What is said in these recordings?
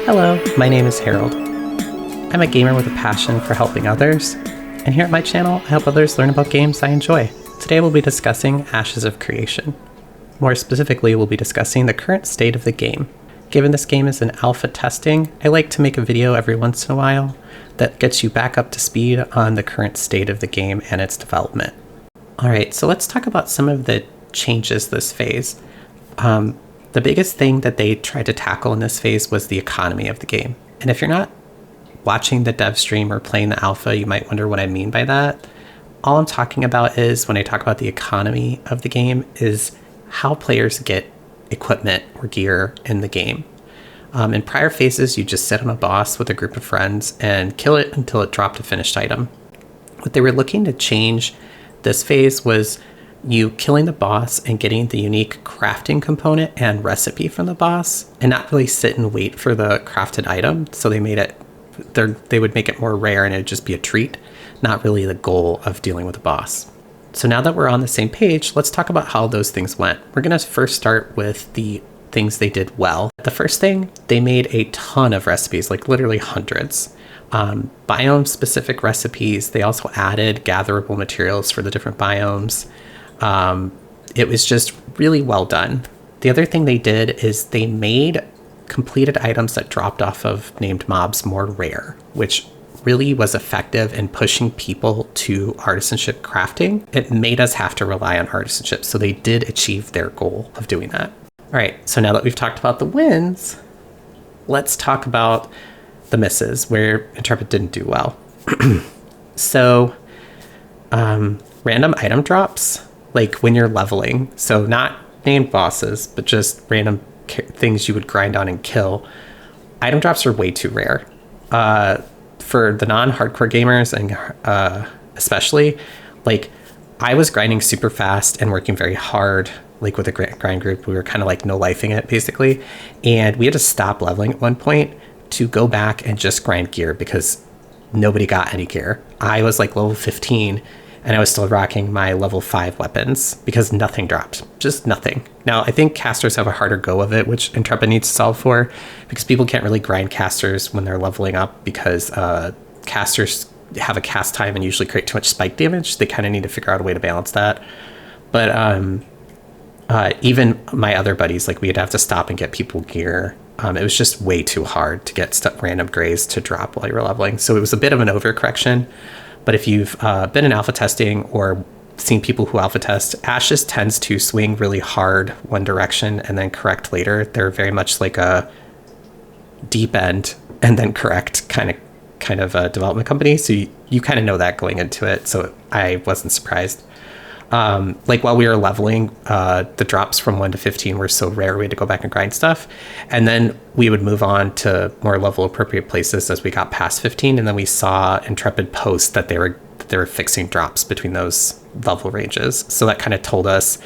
Hello, my name is Harold. I'm a gamer with a passion for helping others, and here at my channel, I help others learn about games I enjoy. Today we'll be discussing Ashes of Creation. More specifically, we'll be discussing the current state of the game. Given this game is in alpha testing, I like to make a video every once in a while that gets you back up to speed on the current state of the game and its development. Alright, so let's talk about some of the changes this phase. The biggest thing that they tried to tackle in this phase was the economy of the game. And if you're not watching the dev stream or playing the alpha, you might wonder what I mean by that. All I'm talking about is, when I talk about the economy of the game, is how players get equipment or gear in the game. In prior phases, you just sit on a boss with a group of friends and kill it until it dropped a finished item. What they were looking to change this phase was you killing the boss and getting the unique crafting component and recipe from the boss, and not really sit and wait for the crafted item. So they made it, they would make it more rare and it'd just be a treat, not really the goal of dealing with the boss. So now that we're on the same page, let's talk about how those things went. We're going to first start with the things they did well. The first thing, they made a ton of recipes, like literally hundreds. Biome specific recipes. They also added gatherable materials for the different biomes. It was just really well done. The other thing they did is they made completed items that dropped off of named mobs more rare, which really was effective in pushing people to artisanship crafting. It made us have to rely on artisanship, so they did achieve their goal of doing that. All right, so now that we've talked about the wins, let's talk about the misses, where Intrepid didn't do well. So, random item drops, like when you're leveling, so not named bosses, but just random things you would grind on and kill. Item drops are way too rare. For the non-hardcore gamers, and especially, like, I was grinding super fast and working very hard, like with a grind group. We were kind of like no-lifing it, basically. And we had to stop leveling at one point to go back and just grind gear because nobody got any gear. I was like level 15 and I was still rocking my level 5 weapons because nothing dropped, just nothing. Now, I think casters have a harder go of it, which Intrepid needs to solve for, because people can't really grind casters when they're leveling up, because casters have a cast time and usually create too much spike damage. They kind of need to figure out a way to balance that. But even my other buddies, like, we'd have to stop and get people gear. It was just way too hard to get random grays to drop while you were leveling. So it was a bit of an overcorrection. But if you've been in alpha testing or seen people who alpha test, Ashes tends to swing really hard one direction and then correct later. They're very much like a deep end and then correct kind of a development company. So you kind of know that going into it. So I wasn't surprised. Like, while we were leveling, the drops from 1 to 15 were so rare we had to go back and grind stuff, and then we would move on to more level appropriate places as we got past 15, and then we saw Intrepid post that they were fixing drops between those level ranges. So that kind of told us,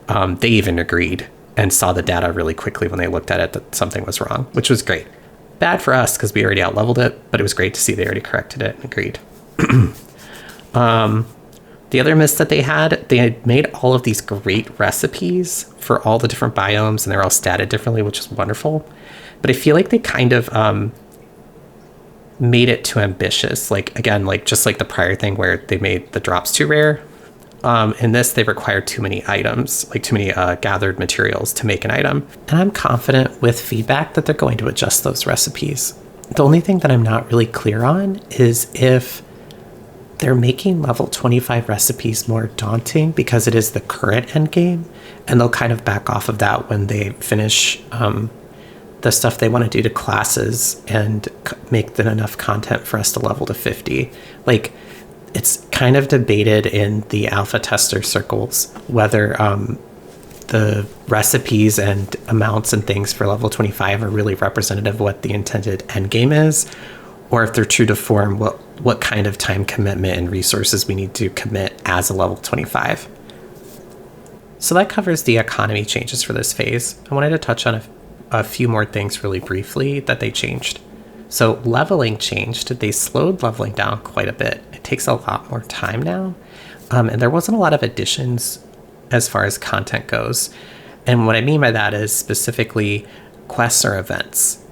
they even agreed and saw the data really quickly when they looked at it, that something was wrong, which was great. Bad for us because we already out leveled it, but it was great to see they already corrected it and agreed. The other miss that they had made all of these great recipes for all the different biomes, and they're all statted differently, which is wonderful. But I feel like they kind of made it too ambitious. Like, again, like just like the prior thing where they made the drops too rare. In this, they required too many items, like too many gathered materials to make an item. And I'm confident with feedback that they're going to adjust those recipes. The only thing that I'm not really clear on is if they're making level 25 recipes more daunting because it is the current end game, and they'll kind of back off of that when they finish the stuff they want to do to classes and make then enough content for us to level to 50. Like, it's kind of debated in the alpha tester circles whether the recipes and amounts and things for level 25 are really representative of what the intended end game is, or if they're true to form, what kind of time commitment and resources we need to commit as a level 25. So that covers the economy changes for this phase. I wanted to touch on a few more things really briefly that they changed. So leveling changed. They slowed leveling down quite a bit. It takes a lot more time now. And there wasn't a lot of additions as far as content goes. And what I mean by that is specifically quests or events.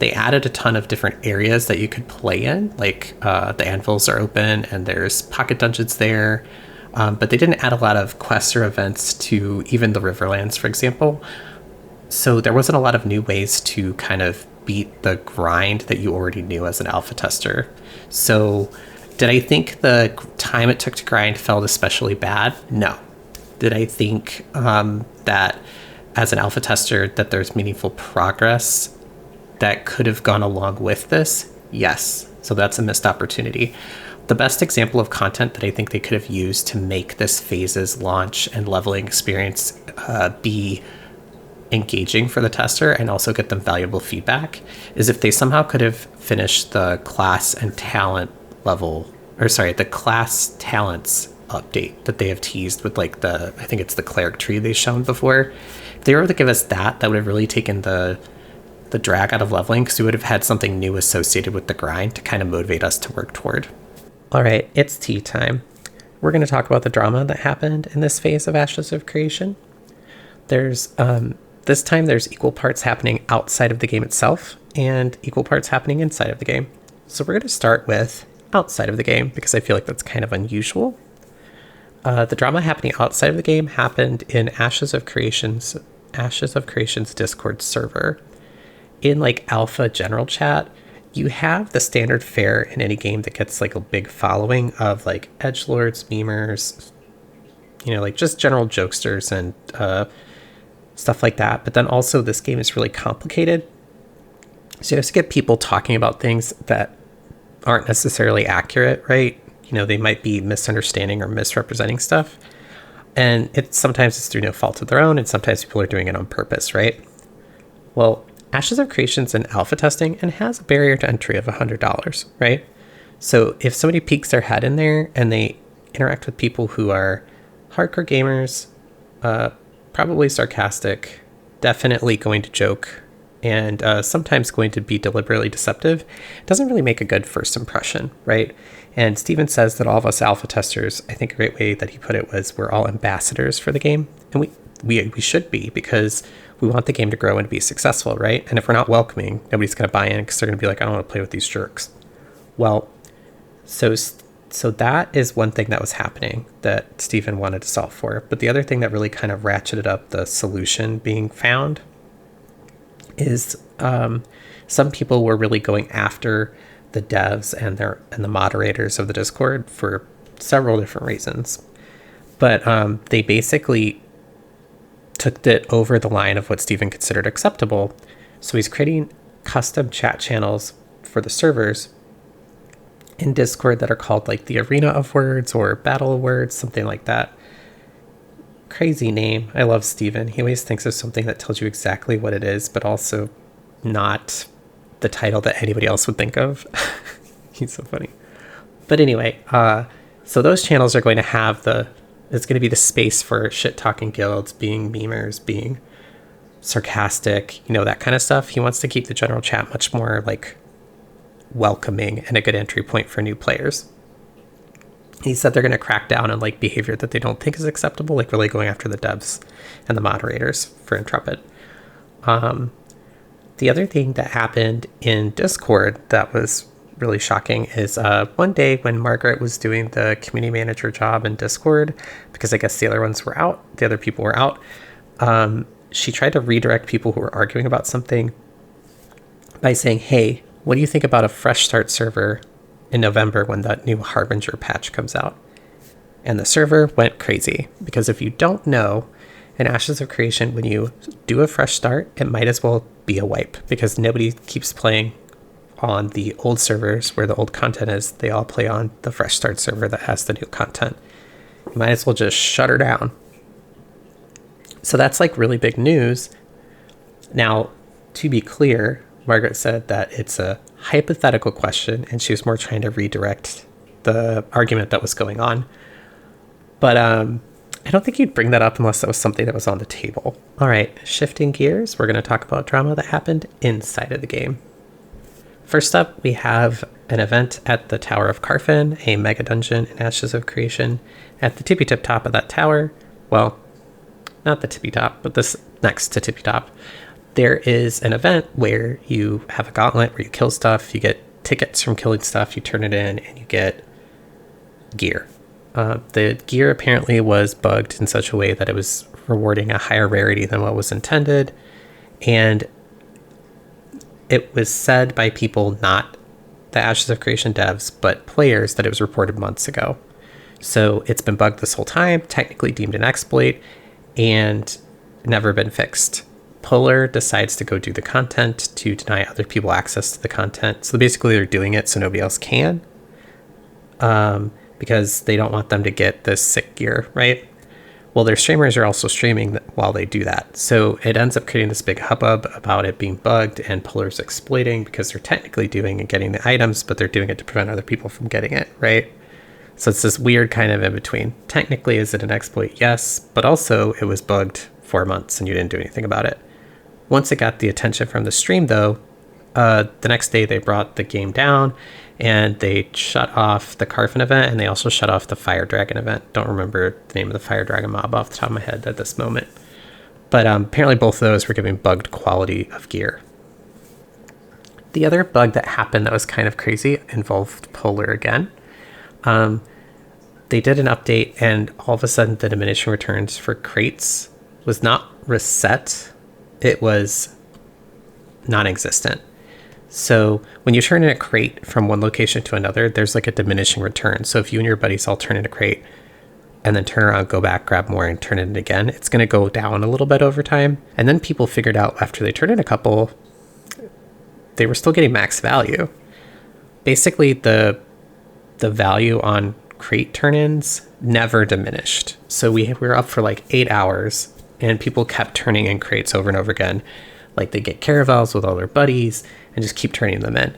they added a ton of different areas that you could play in, like the anvils are open and there's pocket dungeons there, but they didn't add a lot of quests or events to even the Riverlands, for example. So there wasn't a lot of new ways to kind of beat the grind that you already knew as an alpha tester. So did I think the time it took to grind felt especially bad? No. Did I think that as an alpha tester that there's meaningful progress that could have gone along with this? Yes. So that's a missed opportunity. The best example of content that I think they could have used to make this phases launch and leveling experience be engaging for the tester and also get them valuable feedback is if they somehow could have finished the class and talent level, or sorry, the class talents update that they have teased with like I think it's the cleric tree they've shown before. If they were able to give us that would have really taken the drag out of leveling, because we would have had something new associated with the grind to kind of motivate us to work toward. All right, it's tea time. We're going to talk about the drama that happened in this phase of Ashes of Creation. There's this time there's equal parts happening outside of the game itself and equal parts happening inside of the game. So we're going to start with outside of the game because I feel like that's kind of unusual. The drama happening outside of the game happened in Ashes of Creation's Discord server. In like alpha general chat, you have the standard fare in any game that gets like a big following of like edgelords, memers, like just general jokesters and stuff like that. But then also this game is really complicated. So you have to get people talking about things that aren't necessarily accurate, right? They might be misunderstanding or misrepresenting stuff. And sometimes it's through no fault of their own, and sometimes people are doing it on purpose, right? Well, Ashes of Creation's in alpha testing and has a barrier to entry of $100, right? So if somebody peeks their head in there and they interact with people who are hardcore gamers, probably sarcastic, definitely going to joke, and sometimes going to be deliberately deceptive, it doesn't really make a good first impression, right? And Steven says that all of us alpha testers, I think a great way that he put it was, we're all ambassadors for the game. And we should be, because we want the game to grow and to be successful, right? And if we're not welcoming, nobody's going to buy in because they're going to be like, I don't want to play with these jerks. Well, so that is one thing that was happening that Steven wanted to solve for. But the other thing that really kind of ratcheted up the solution being found is some people were really going after the devs and the moderators of the Discord for several different reasons. But they basically took it over the line of what Steven considered acceptable. So he's creating custom chat channels for the servers in Discord that are called like the Arena of Words or Battle of Words, something like that. Crazy name. I love Steven. He always thinks of something that tells you exactly what it is, but also not the title that anybody else would think of. He's so funny. But anyway, so those channels are going to have it's going to be the space for shit-talking guilds, being memers, being sarcastic, that kind of stuff. He wants to keep the general chat much more like welcoming and a good entry point for new players. He said they're going to crack down on like behavior that they don't think is acceptable, like really going after the devs and the moderators for Intrepid. The other thing that happened in Discord that was really shocking is one day when Margaret was doing the community manager job in Discord, because I guess the other people were out, she tried to redirect people who were arguing about something by saying, hey, what do you think about a fresh start server in November when that new Harbinger patch comes out? And the server went crazy, because if you don't know, in Ashes of Creation, when you do a fresh start, it might as well be a wipe, because nobody keeps playing on the old servers where the old content is. They all play on the fresh start server that has the new content. You might as well just shut her down. So that's like really big news. Now, to be clear, Margaret said that it's a hypothetical question, and she was more trying to redirect the argument that was going on. But I don't think you'd bring that up unless that was something that was on the table. All right, shifting gears, we're going to talk about drama that happened inside of the game. First up, we have an event at the Tower of Carfin, a mega dungeon in Ashes of Creation. At the tippy-tip top of that tower, well, not the tippy top, but this next to tippy top, There is an event where you have a gauntlet where you kill stuff, you get tickets from killing stuff, you turn it in, and you get gear. The gear apparently was bugged in such a way that it was rewarding a higher rarity than what was intended, and it was said by people, not the Ashes of Creation devs, but players, that it was reported months ago. So it's been bugged this whole time, technically deemed an exploit, and never been fixed. Polar decides to go do the content to deny other people access to the content. So basically they're doing it so nobody else can, because they don't want them to get this sick gear, right? Well, their streamers are also streaming while they do that. So it ends up creating this big hubbub about it being bugged and Polar's exploiting, because they're technically doing and getting the items, but they're doing it to prevent other people from getting it, right? So it's this weird kind of in between. Technically, is it an exploit? Yes, but also it was bugged 4 months and you didn't do anything about it. Once it got the attention from the stream, though, the next day they brought the game down and they shut off the Carfin event, and they also shut off the Fire Dragon event. Don't remember the name of the Fire Dragon mob off the top of my head at this moment. But apparently both of those were giving bugged quality of gear. The other bug that happened that was kind of crazy involved Polar again. They did an update, and all of a sudden the diminishing returns for crates was not reset. It was non-existent. So when you turn in a crate from one location to another, there's like a diminishing return. So if you and your buddies all turn in a crate and then turn around, go back, grab more, and turn it in again, it's going to go down a little bit over time. And then people figured out after they turned in a couple, they were still getting max value. Basically, the value on crate turn-ins never diminished. So we were up for like 8 hours, and people kept turning in crates over and over again. Like they get caravels with all their buddies and just keep turning them in,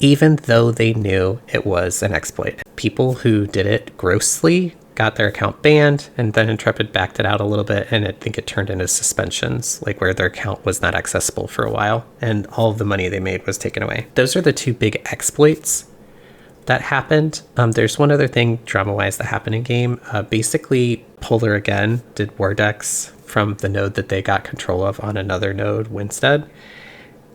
even though they knew it was an exploit. People who did it grossly got their account banned, and then Intrepid backed it out a little bit, and I think it turned into suspensions, like where their account was not accessible for a while, and all of the money they made was taken away. Those are the two big exploits that happened. There's one other thing drama-wise that happened in game. Basically, Polar again did war decks from the node that they got control of on another node, Winstead,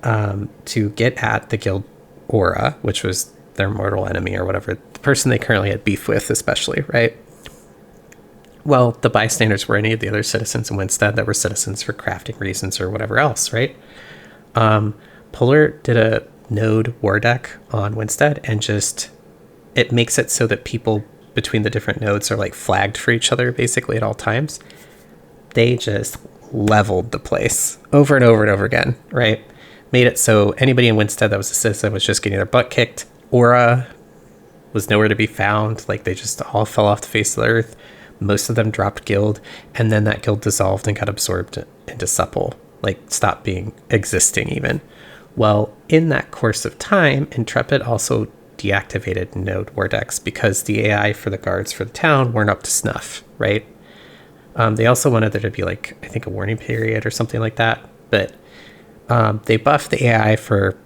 to get at the guild Aura, which was their mortal enemy or whatever, the person they currently had beef with especially, right? Well, the bystanders were any of the other citizens in Winstead that were citizens for crafting reasons or whatever else, right? Polar did a node war deck on Winstead, and just, it makes it so that people between the different nodes are like flagged for each other basically at all times. They just leveled the place over and over and over again, right? Made it so anybody in Winstead that was a citizen was just getting their butt kicked. Aura was nowhere to be found. Like they just all fell off the face of the earth. Most of them dropped guild, and then that guild dissolved and got absorbed into Supple, like stopped being existing even. Well, in that course of time, Intrepid also deactivated node war decks because the AI for the guards for the town weren't up to snuff, right? They also wanted there to be like, I think, a warning period or something like that, but they buffed the AI for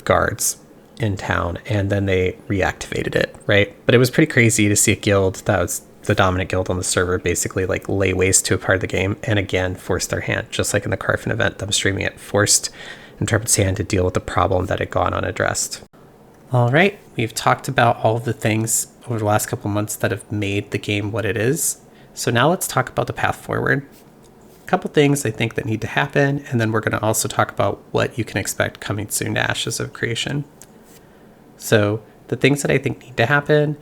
guards in town, and then they reactivated it, right? But it was pretty crazy to see a guild that was the dominant guild on the server basically like lay waste to a part of the game, and again forced their hand, just like in the Carfin event, them streaming it forced Intrepid's hand to deal with the problem that had gone unaddressed. All right, we've talked about all of the things over the last couple months that have made the game what it is. So now let's talk about the path forward. A couple things I think that need to happen, and then we're going to also talk about what you can expect coming soon to Ashes of Creation. So the things that I think need to happen,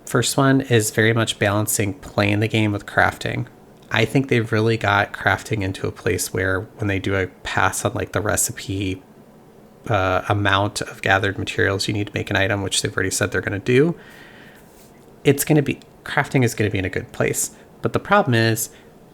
first one is very much balancing playing the game with crafting. I think they've really got crafting into a place where when they do a pass on like the recipe amount of gathered materials you need to make an item, which they've already said they're going to do, crafting is going to be in a good place. But the problem is,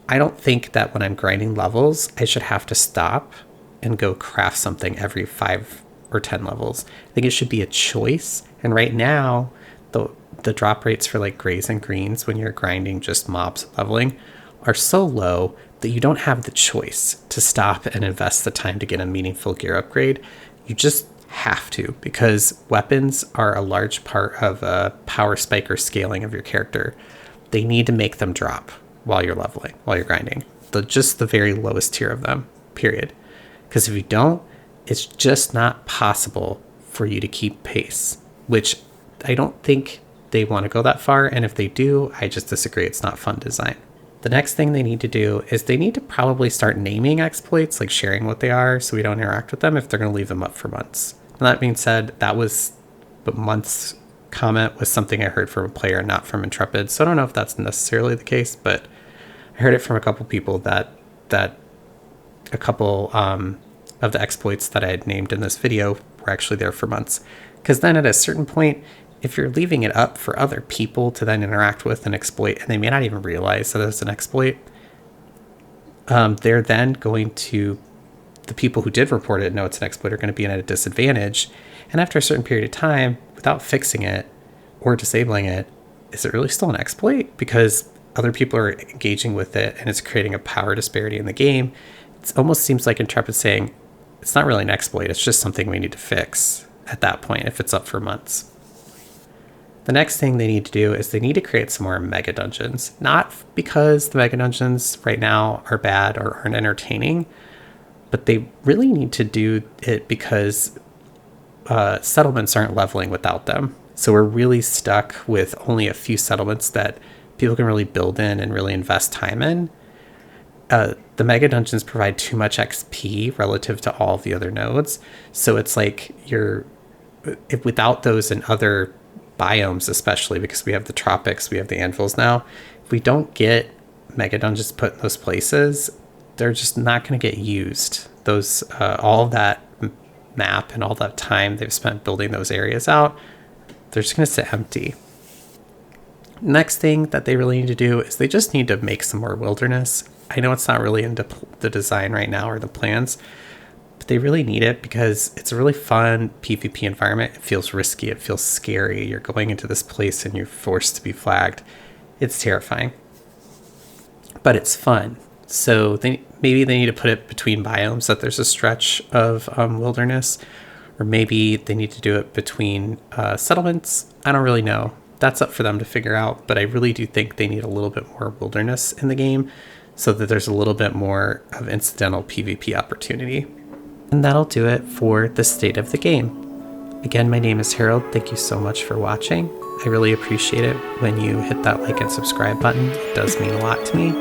I don't think that when I'm grinding levels, I should have to stop and go craft something every 5 or 10 levels. I think it should be a choice. And right now, the drop rates for like grays and greens when you're grinding just mobs leveling are so low that you don't have the choice to stop and invest the time to get a meaningful gear upgrade. You just have to, because weapons are a large part of a power spike or scaling of your character. They need to make them drop while you're leveling, while you're grinding. Just the very lowest tier of them, period. Because if you don't, it's just not possible for you to keep pace, which I don't think they want to go that far. And if they do, I just disagree. It's not fun design. The next thing they need to do is they need to probably start naming exploits, like sharing what they are so we don't interact with them if they're going to leave them up for months. And that being said, that was the months comment was something I heard from a player, not from Intrepid. So I don't know if that's necessarily the case, but I heard it from a couple people that a couple of the exploits that I had named in this video were actually there for months. Because then at a certain point, if you're leaving it up for other people to then interact with and exploit, and they may not even realize that it's an exploit, they're then going to, the people who did report it know it's an exploit are going to be at a disadvantage. And after a certain period of time, without fixing it or disabling it, is it really still an exploit? Because other people are engaging with it and it's creating a power disparity in the game. It almost seems like Intrepid saying, it's not really an exploit, it's just something we need to fix at that point if it's up for months. The next thing they need to do is they need to create some more mega dungeons. Not because the mega dungeons right now are bad or aren't entertaining, but they really need to do it because settlements aren't leveling without them. So we're really stuck with only a few settlements that people can really build in and really invest time in. The mega dungeons provide too much XP relative to all of the other nodes. So it's like if without those in other biomes, especially because we have the tropics, we have the anvils now, if we don't get mega dungeons put in those places, they're just not going to get used. Those all of that map and all that time they've spent building those areas out, they're just going to sit empty. Next thing that they really need to do is they just need to make some more wilderness. I know it's not really into the design right now or the plans, but they really need it because it's a really fun PvP environment. It feels risky. It feels scary. You're going into this place and you're forced to be flagged. It's terrifying, but it's fun. So maybe they need to put it between biomes, that there's a stretch of wilderness, or maybe they need to do it between settlements. I don't really know. That's up for them to figure out, but I really do think they need a little bit more wilderness in the game so that there's a little bit more of incidental PvP opportunity. And that'll do it for the state of the game. Again, my name is Harold. Thank you so much for watching. I really appreciate it when you hit that like and subscribe button. It does mean a lot to me.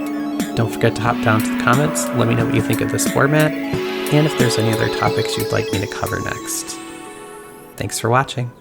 Don't forget to hop down to the comments. Let me know what you think of this format, and if there's any other topics you'd like me to cover next. Thanks for watching.